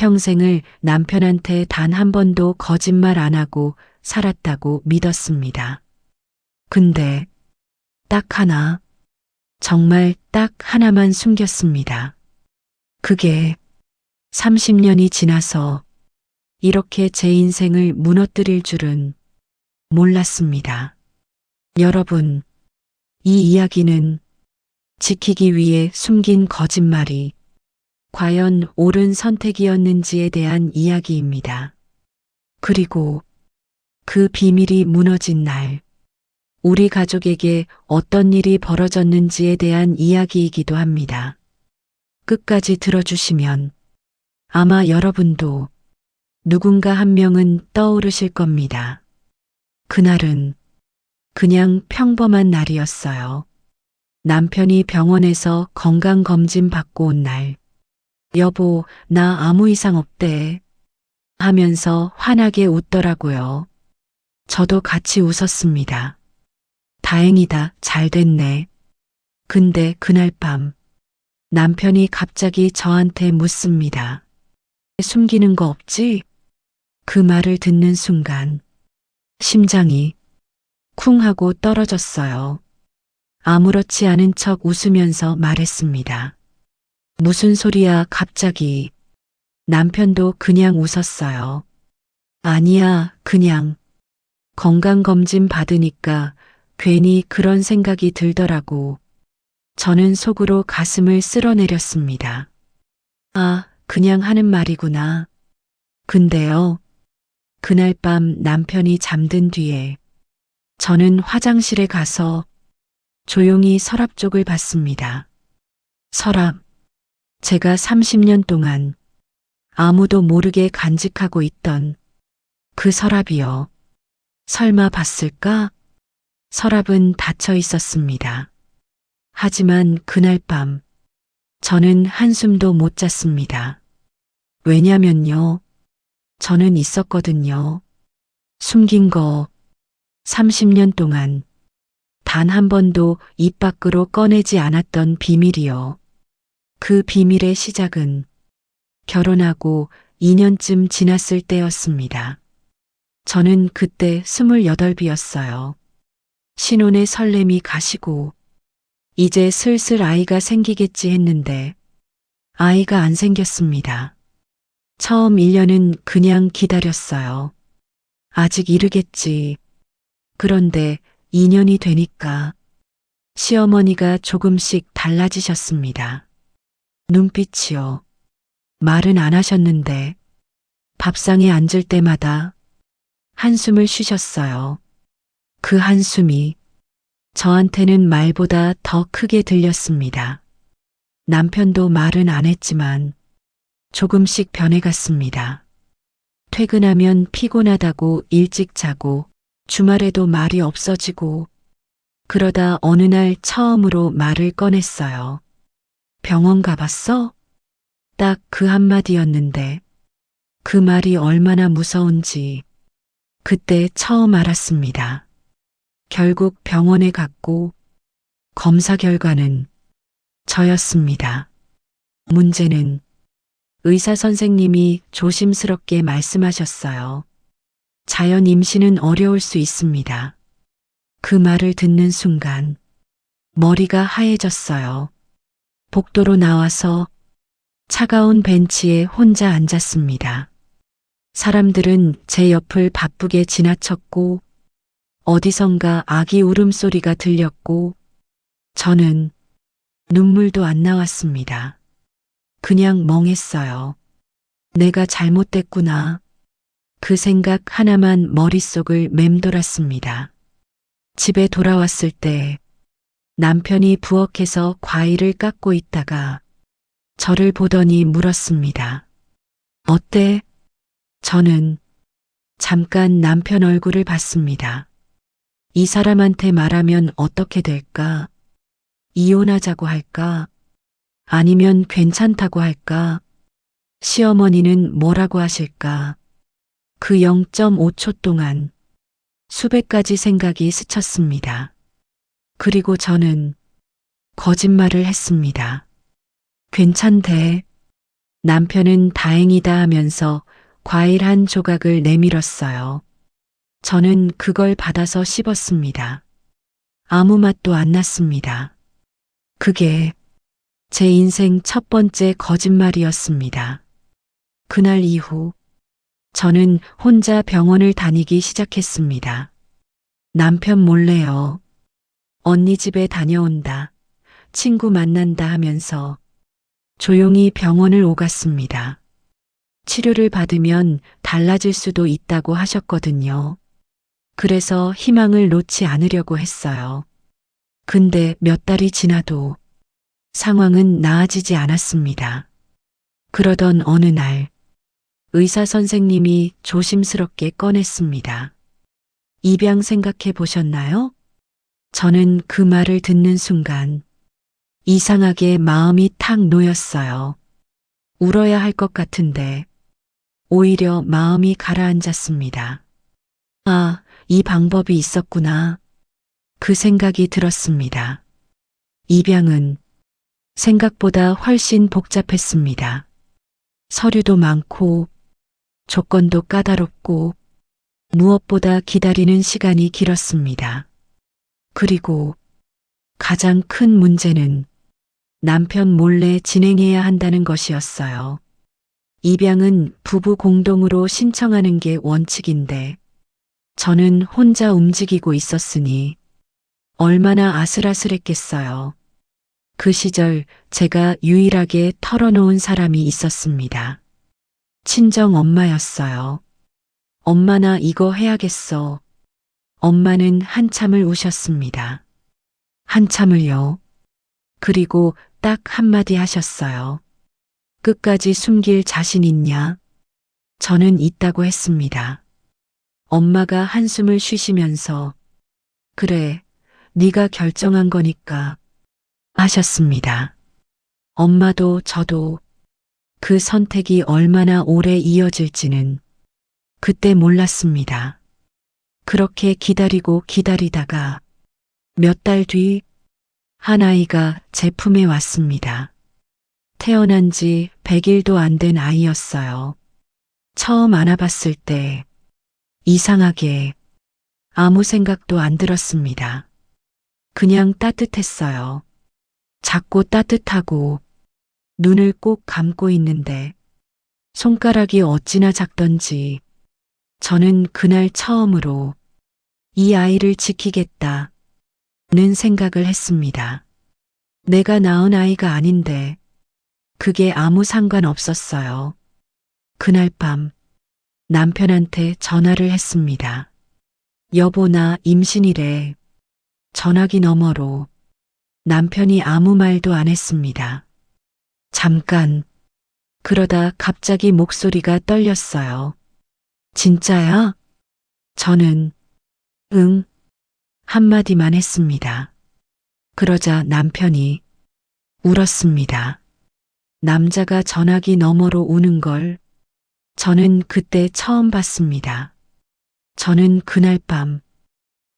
평생을 남편한테 단 한 번도 거짓말 안 하고 살았다고 믿었습니다. 근데 딱 하나, 정말 딱 하나만 숨겼습니다. 그게 30년이 지나서 이렇게 제 인생을 무너뜨릴 줄은 몰랐습니다. 여러분, 이 이야기는 지키기 위해 숨긴 거짓말이 과연 옳은 선택이었는지에 대한 이야기입니다. 그리고 그 비밀이 무너진 날, 우리 가족에게 어떤 일이 벌어졌는지에 대한 이야기이기도 합니다. 끝까지 들어주시면 아마 여러분도 누군가 한 명은 떠오르실 겁니다. 그날은 그냥 평범한 날이었어요. 남편이 병원에서 건강검진 받고 온 날, 여보, 나 아무 이상 없대 하면서 환하게 웃더라고요. 저도 같이 웃었습니다. 다행이다, 잘 됐네. 근데 그날 밤 남편이 갑자기 저한테 묻습니다. 숨기는 거 없지? 그 말을 듣는 순간 심장이 쿵 하고 떨어졌어요. 아무렇지 않은 척 웃으면서 말했습니다. 무슨 소리야, 갑자기. 남편도 그냥 웃었어요. 아니야, 그냥 건강검진 받으니까 괜히 그런 생각이 들더라고. 저는 속으로 가슴을 쓸어내렸습니다. 아, 그냥 하는 말이구나. 근데요, 그날 밤 남편이 잠든 뒤에 저는 화장실에 가서 조용히 서랍 쪽을 봤습니다. 서랍, 제가 30년 동안 아무도 모르게 간직하고 있던 그 서랍이요. 설마 봤을까? 서랍은 닫혀 있었습니다. 하지만 그날 밤 저는 한숨도 못 잤습니다. 왜냐면요, 저는 있었거든요. 숨긴 거 30년 동안 단 한 번도 입 밖으로 꺼내지 않았던 비밀이요. 그 비밀의 시작은 결혼하고 2년쯤 지났을 때였습니다. 저는 그때 28이었어요. 신혼의 설렘이 가시고 이제 슬슬 아이가 생기겠지 했는데 아이가 안 생겼습니다. 처음 1년은 그냥 기다렸어요. 아직 이르겠지. 그런데 2년이 되니까 시어머니가 조금씩 달라지셨습니다. 눈빛이요. 말은 안 하셨는데 밥상에 앉을 때마다 한숨을 쉬셨어요. 그 한숨이 저한테는 말보다 더 크게 들렸습니다. 남편도 말은 안 했지만 조금씩 변해갔습니다. 퇴근하면 피곤하다고 일찍 자고 주말에도 말이 없어지고 그러다 어느 날 처음으로 말을 꺼냈어요. 병원 가봤어? 딱 그 한마디였는데 그 말이 얼마나 무서운지 그때 처음 알았습니다. 결국 병원에 갔고 검사 결과는 저였습니다. 문제는 의사 선생님이 조심스럽게 말씀하셨어요. 자연 임신은 어려울 수 있습니다. 그 말을 듣는 순간 머리가 하얘졌어요. 복도로 나와서 차가운 벤치에 혼자 앉았습니다. 사람들은 제 옆을 바쁘게 지나쳤고 어디선가 아기 울음소리가 들렸고 저는 눈물도 안 나왔습니다. 그냥 멍했어요. 내가 잘못됐구나. 그 생각 하나만 머릿속을 맴돌았습니다. 집에 돌아왔을 때 남편이 부엌에서 과일을 깎고 있다가 저를 보더니 물었습니다. 어때? 저는 잠깐 남편 얼굴을 봤습니다. 이 사람한테 말하면 어떻게 될까? 이혼하자고 할까? 아니면 괜찮다고 할까? 시어머니는 뭐라고 하실까? 그 0.5초 동안 수백 가지 생각이 스쳤습니다. 그리고 저는 거짓말을 했습니다. 괜찮대. 남편은 다행이다 하면서 과일 한 조각을 내밀었어요. 저는 그걸 받아서 씹었습니다. 아무 맛도 안 났습니다. 그게 제 인생 첫 번째 거짓말이었습니다. 그날 이후 저는 혼자 병원을 다니기 시작했습니다. 남편 몰래요. 언니 집에 다녀온다. 친구 만난다 하면서 조용히 병원을 오갔습니다. 치료를 받으면 달라질 수도 있다고 하셨거든요. 그래서 희망을 놓지 않으려고 했어요. 근데 몇 달이 지나도 상황은 나아지지 않았습니다. 그러던 어느 날 의사 선생님이 조심스럽게 꺼냈습니다. 입양 생각해 보셨나요? 저는 그 말을 듣는 순간 이상하게 마음이 탁 놓였어요. 울어야 할 것 같은데 오히려 마음이 가라앉았습니다. 아, 이 방법이 있었구나. 그 생각이 들었습니다. 입양은 생각보다 훨씬 복잡했습니다. 서류도 많고 조건도 까다롭고 무엇보다 기다리는 시간이 길었습니다. 그리고 가장 큰 문제는 남편 몰래 진행해야 한다는 것이었어요. 입양은 부부 공동으로 신청하는 게 원칙인데 저는 혼자 움직이고 있었으니 얼마나 아슬아슬했겠어요. 그 시절 제가 유일하게 털어놓은 사람이 있었습니다. 친정 엄마였어요. 엄마 나 이거 해야겠어. 엄마는 한참을 우셨습니다. 한참을요. 그리고 딱 한마디 하셨어요. 끝까지 숨길 자신 있냐? 저는 있다고 했습니다. 엄마가 한숨을 쉬시면서 그래, 네가 결정한 거니까 하셨습니다. 엄마도 저도 그 선택이 얼마나 오래 이어질지는 그때 몰랐습니다. 그렇게 기다리고 기다리다가 몇 달 뒤 한 아이가 제 품에 왔습니다. 태어난 지 100일도 안 된 아이였어요. 처음 안아봤을 때 이상하게 아무 생각도 안 들었습니다. 그냥 따뜻했어요. 작고 따뜻하고 눈을 꼭 감고 있는데 손가락이 어찌나 작던지 저는 그날 처음으로 이 아이를 지키겠다는 생각을 했습니다. 내가 낳은 아이가 아닌데 그게 아무 상관없었어요. 그날 밤 남편한테 전화를 했습니다. 여보 나 임신이래. 전화기 너머로 남편이 아무 말도 안 했습니다. 잠깐. 그러다 갑자기 목소리가 떨렸어요. 진짜야? 저는 응 한마디만 했습니다. 그러자 남편이 울었습니다. 남자가 전화기 너머로 우는 걸 저는 그때 처음 봤습니다. 저는 그날 밤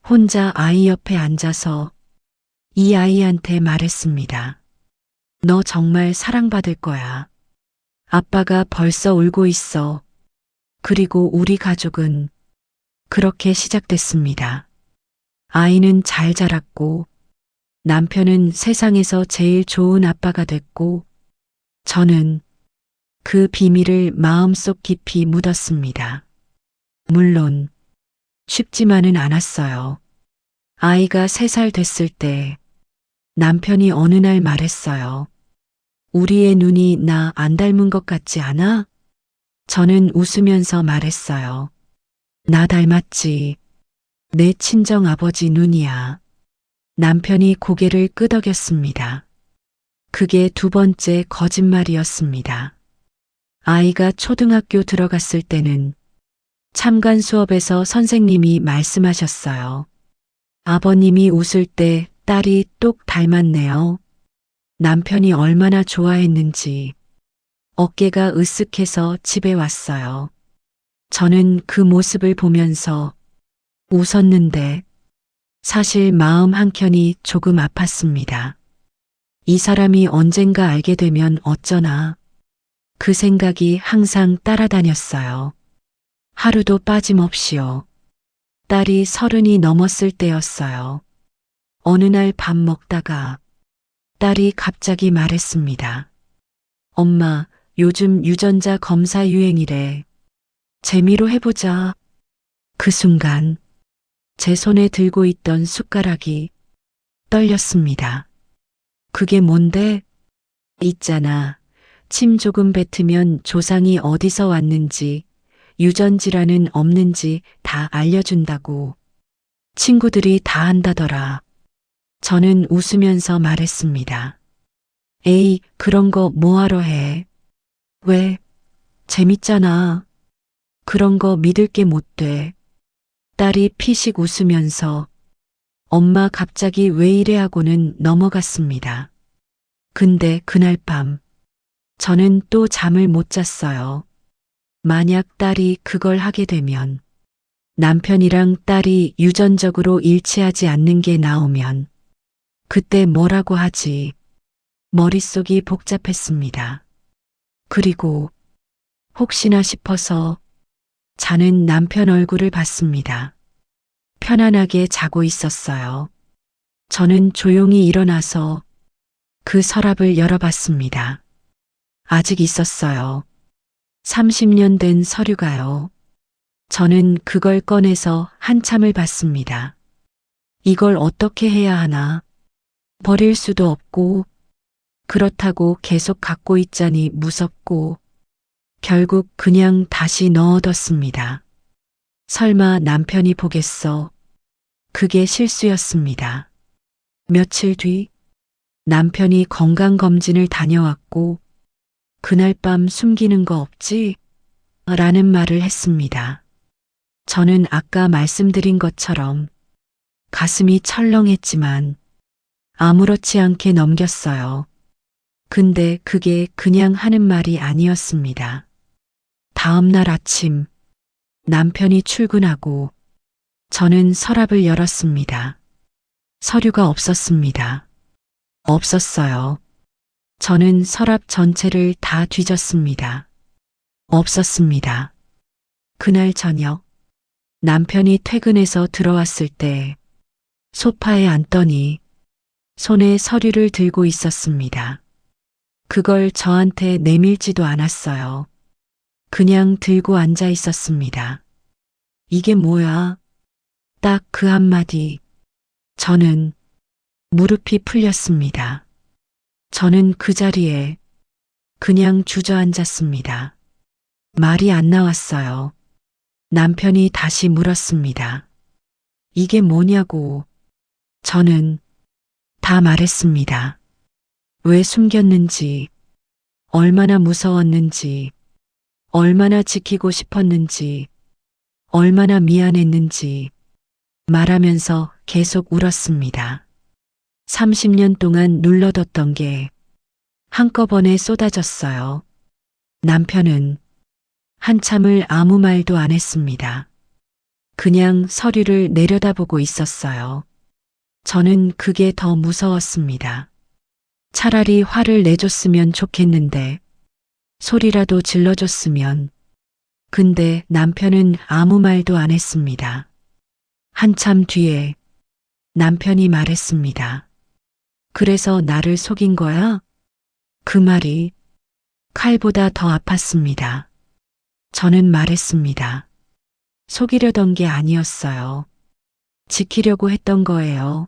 혼자 아이 옆에 앉아서 이 아이한테 말했습니다. 너 정말 사랑받을 거야. 아빠가 벌써 울고 있어. 그리고 우리 가족은 그렇게 시작됐습니다. 아이는 잘 자랐고 남편은 세상에서 제일 좋은 아빠가 됐고 저는 그 비밀을 마음속 깊이 묻었습니다. 물론 쉽지만은 않았어요. 아이가 3살 됐을 때 남편이 어느 날 말했어요. 우리의 눈이 나 안 닮은 것 같지 않아? 저는 웃으면서 말했어요. 나 닮았지. 내 친정 아버지 눈이야. 남편이 고개를 끄덕였습니다. 그게 두 번째 거짓말이었습니다. 아이가 초등학교 들어갔을 때는 참관 수업에서 선생님이 말씀하셨어요. 아버님이 웃을 때 딸이 똑 닮았네요. 남편이 얼마나 좋아했는지 어깨가 으쓱해서 집에 왔어요. 저는 그 모습을 보면서 웃었는데 사실 마음 한켠이 조금 아팠습니다. 이 사람이 언젠가 알게 되면 어쩌나. 그 생각이 항상 따라다녔어요. 하루도 빠짐없이요. 딸이 30이 넘었을 때였어요. 어느 날 밥 먹다가 딸이 갑자기 말했습니다. 엄마, 요즘 유전자 검사 유행이래. 재미로 해보자. 그 순간 제 손에 들고 있던 숟가락이 떨렸습니다. 그게 뭔데? 있잖아. 침 조금 뱉으면 조상이 어디서 왔는지, 유전질환은 없는지 다 알려준다고. 친구들이 다 한다더라. 저는 웃으면서 말했습니다. 에이, 그런 거 뭐하러 해? 왜? 재밌잖아. 그런 거 믿을 게 못 돼. 딸이 피식 웃으면서 엄마 갑자기 왜 이래 하고는 넘어갔습니다. 근데 그날 밤 저는 또 잠을 못 잤어요. 만약 딸이 그걸 하게 되면 남편이랑 딸이 유전적으로 일치하지 않는 게 나오면 그때 뭐라고 하지? 머릿속이 복잡했습니다. 그리고 혹시나 싶어서 자는 남편 얼굴을 봤습니다. 편안하게 자고 있었어요. 저는 조용히 일어나서 그 서랍을 열어봤습니다. 아직 있었어요. 30년 된 서류가요. 저는 그걸 꺼내서 한참을 봤습니다. 이걸 어떻게 해야 하나? 버릴 수도 없고, 그렇다고 계속 갖고 있자니 무섭고, 결국 그냥 다시 넣어뒀습니다. 설마 남편이 보겠어. 그게 실수였습니다. 며칠 뒤 남편이 건강검진을 다녀왔고, 그날 밤 숨기는 거 없지? 라는 말을 했습니다. 저는 아까 말씀드린 것처럼 가슴이 철렁했지만 아무렇지 않게 넘겼어요. 근데 그게 그냥 하는 말이 아니었습니다. 다음 날 아침 남편이 출근하고 저는 서랍을 열었습니다. 서류가 없었습니다. 없었어요. 저는 서랍 전체를 다 뒤졌습니다. 없었습니다. 그날 저녁 남편이 퇴근해서 들어왔을 때 소파에 앉더니 손에 서류를 들고 있었습니다. 그걸 저한테 내밀지도 않았어요. 그냥 들고 앉아 있었습니다. 이게 뭐야? 딱 그 한마디. 저는 무릎이 풀렸습니다. 저는 그 자리에 그냥 주저앉았습니다. 말이 안 나왔어요. 남편이 다시 물었습니다. 이게 뭐냐고. 저는 다 말했습니다. 왜 숨겼는지, 얼마나 무서웠는지, 얼마나 지키고 싶었는지, 얼마나 미안했는지 말하면서 계속 울었습니다. 30년 동안 눌러뒀던 게 한꺼번에 쏟아졌어요. 남편은 한참을 아무 말도 안 했습니다. 그냥 서류를 내려다보고 있었어요. 저는 그게 더 무서웠습니다. 차라리 화를 내줬으면 좋겠는데, 소리라도 질러줬으면. 근데 남편은 아무 말도 안 했습니다. 한참 뒤에 남편이 말했습니다. 그래서 나를 속인 거야? 그 말이 칼보다 더 아팠습니다. 저는 말했습니다. 속이려던 게 아니었어요. 지키려고 했던 거예요.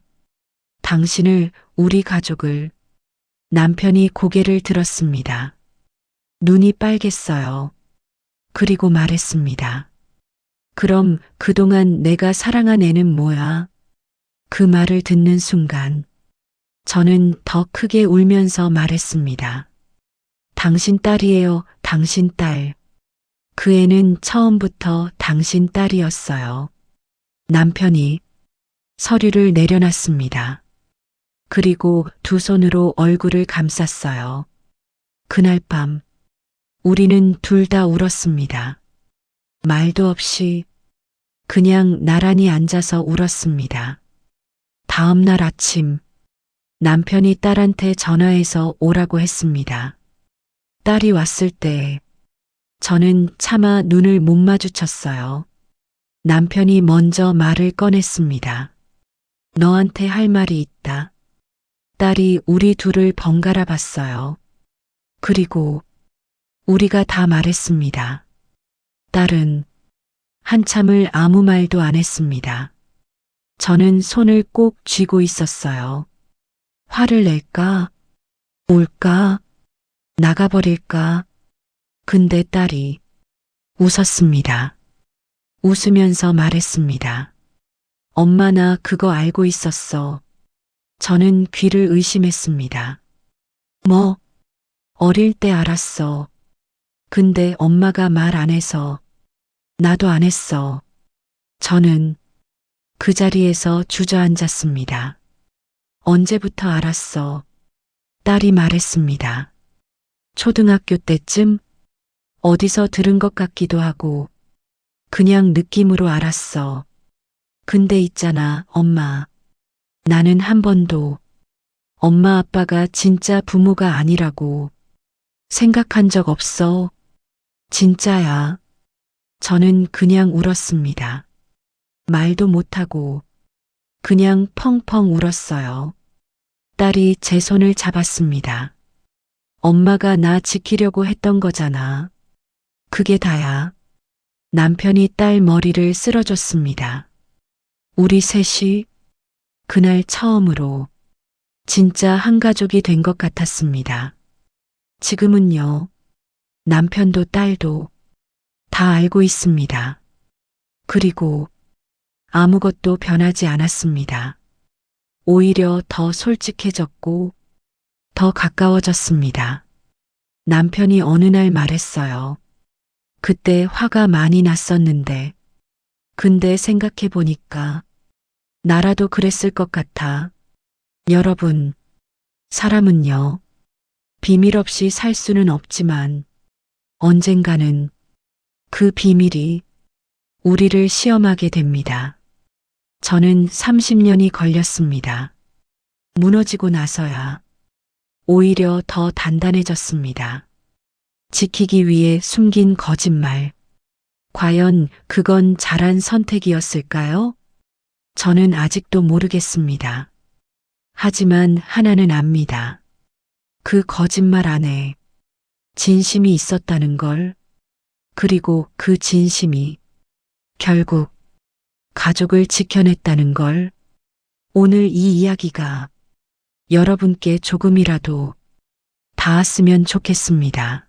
당신을, 우리 가족을. 남편이 고개를 들었습니다. 눈이 빨갰어요. 그리고 말했습니다. 그럼 그동안 내가 사랑한 애는 뭐야? 그 말을 듣는 순간 저는 더 크게 울면서 말했습니다. 당신 딸이에요, 당신 딸. 그 애는 처음부터 당신 딸이었어요. 남편이 서류를 내려놨습니다. 그리고 두 손으로 얼굴을 감쌌어요. 그날 밤 우리는 둘 다 울었습니다. 말도 없이 그냥 나란히 앉아서 울었습니다. 다음 날 아침 남편이 딸한테 전화해서 오라고 했습니다. 딸이 왔을 때 저는 차마 눈을 못 마주쳤어요. 남편이 먼저 말을 꺼냈습니다. 너한테 할 말이 있다. 딸이 우리 둘을 번갈아 봤어요. 그리고 우리가 다 말했습니다. 딸은 한참을 아무 말도 안 했습니다. 저는 손을 꼭 쥐고 있었어요. 화를 낼까? 울까? 나가버릴까? 근데 딸이 웃었습니다. 웃으면서 말했습니다. 엄마 나 그거 알고 있었어. 저는 귀를 의심했습니다. 뭐? 어릴 때 알았어. 근데 엄마가 말 안 해서 나도 안 했어. 저는 그 자리에서 주저앉았습니다. 언제부터 알았어? 딸이 말했습니다. 초등학교 때쯤 어디서 들은 것 같기도 하고 그냥 느낌으로 알았어. 근데 있잖아, 엄마. 나는 한 번도 엄마 아빠가 진짜 부모가 아니라고 생각한 적 없어. 진짜야. 저는 그냥 울었습니다. 말도 못하고 그냥 펑펑 울었어요. 딸이 제 손을 잡았습니다. 엄마가 나 지키려고 했던 거잖아. 그게 다야. 남편이 딸 머리를 쓸어줬습니다. 우리 셋이 그날 처음으로 진짜 한 가족이 된 것 같았습니다. 지금은요, 남편도 딸도 다 알고 있습니다. 그리고 아무것도 변하지 않았습니다. 오히려 더 솔직해졌고 더 가까워졌습니다. 남편이 어느 날 말했어요. 그때 화가 많이 났었는데, 근데 생각해 보니까 나라도 그랬을 것 같아. 여러분, 사람은요, 비밀 없이 살 수는 없지만 언젠가는 그 비밀이 우리를 시험하게 됩니다. 저는 30년이 걸렸습니다. 무너지고 나서야 오히려 더 단단해졌습니다. 지키기 위해 숨긴 거짓말. 과연 그건 잘한 선택이었을까요? 저는 아직도 모르겠습니다. 하지만 하나는 압니다. 그 거짓말 안에 진심이 있었다는 걸, 그리고 그 진심이 결국 가족을 지켜냈다는 걸. 오늘 이 이야기가 여러분께 조금이라도 닿았으면 좋겠습니다.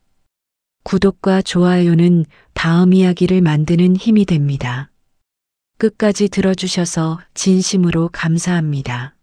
구독과 좋아요는 다음 이야기를 만드는 힘이 됩니다. 끝까지 들어주셔서 진심으로 감사합니다.